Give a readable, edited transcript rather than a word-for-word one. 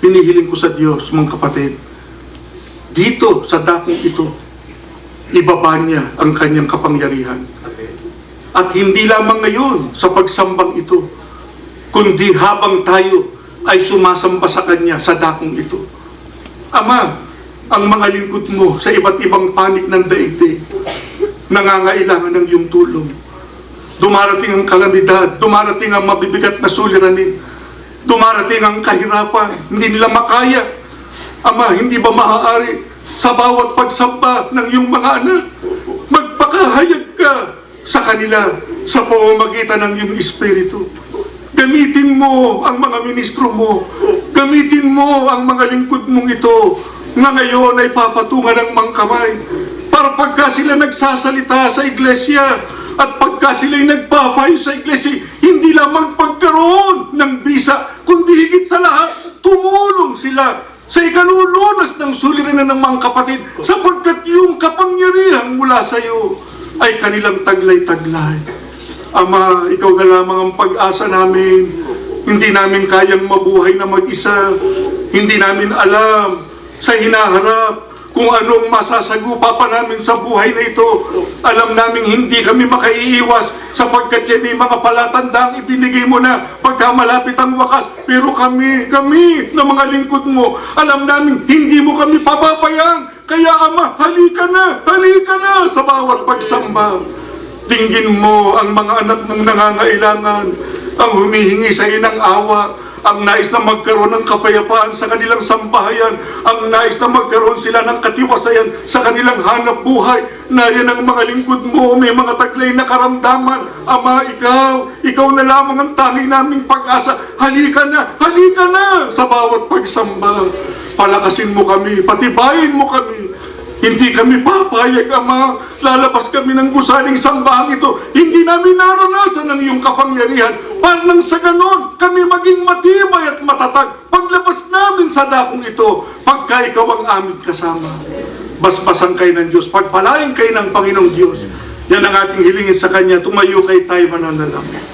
hinihiling ko sa Diyos, mga kapatid, dito sa dakong ito, ibaba niya ang kanyang kapangyarihan. At hindi lamang ngayon sa pagsambang ito, kundi habang tayo ay sumasamba sa Kanya sa dakong ito. Ama, ang mga lingkod mo sa iba't ibang panig ng daigdig, nangangailangan ng iyong tulong. Dumarating ang kalamidad, dumarating ang mabibigat na suliranin, dumarating ang kahirapan, hindi nila makaya. Ama, hindi ba maaari sa bawat pagsamba ng iyong mga anak, magpakahayag ka sa kanila sa pamamagitan ng iyong Espiritu. Gamitin mo ang mga ministro mo, gamitin mo ang mga lingkod mong ito na ngayon ay papatungan ng mangkamay para pagka sila nagsasalita sa iglesia at pagka sila'y nagpapayo sa iglesia, hindi lamang pagkaroon ng bisa, kundi higit sa lahat, tumulong sila sa ikanulunas ng suliranin ng mga kapatid sapagkat yung kapangyarihan mula sa iyo ay kanilang taglay-taglay. Ama, ikaw na lamang ang pag-asa namin. Hindi namin kayang mabuhay na mag-isa. Hindi namin alam sa hinaharap kung anong masasagupa pa namin sa buhay na ito. Alam namin hindi kami makaiiwas sapagkat yan ay mga palatandang ibinigay mo na pagka malapit ang wakas. Pero kami na mga lingkod mo, alam namin hindi mo kami papabayaan. Kaya Ama, halika na sa bawat pagsamba. Tingin mo ang mga anak mong nangangailangan, ang humihingi sa iyo ng awa, ang nais na magkaroon ng kapayapaan sa kanilang sambahayan, ang nais na magkaroon sila ng katiwasayan sa kanilang hanap buhay. Nariyan ang mga lingkod mo, may mga taglay na karamdaman. Ama, ikaw na lamang ang tangi naming pag-asa. Halika na sa bawat pagsamba. Palakasin mo kami, patibayin mo kami. Hindi kami papayag, Ama. Lalabas kami ng gusaling sambahang ito. Hindi namin naranasan ang iyong kapangyarihan. Para nang sa ganon, kami maging matibay at matatag. Paglabas namin sa dakong ito, pagka ikaw ang aming kasama. Basbasan kayo ng Diyos. Pagpalain kayo ng Panginoong Diyos. Yan ang ating hilingin sa Kanya. Tumayo kayo tayo mananalangin.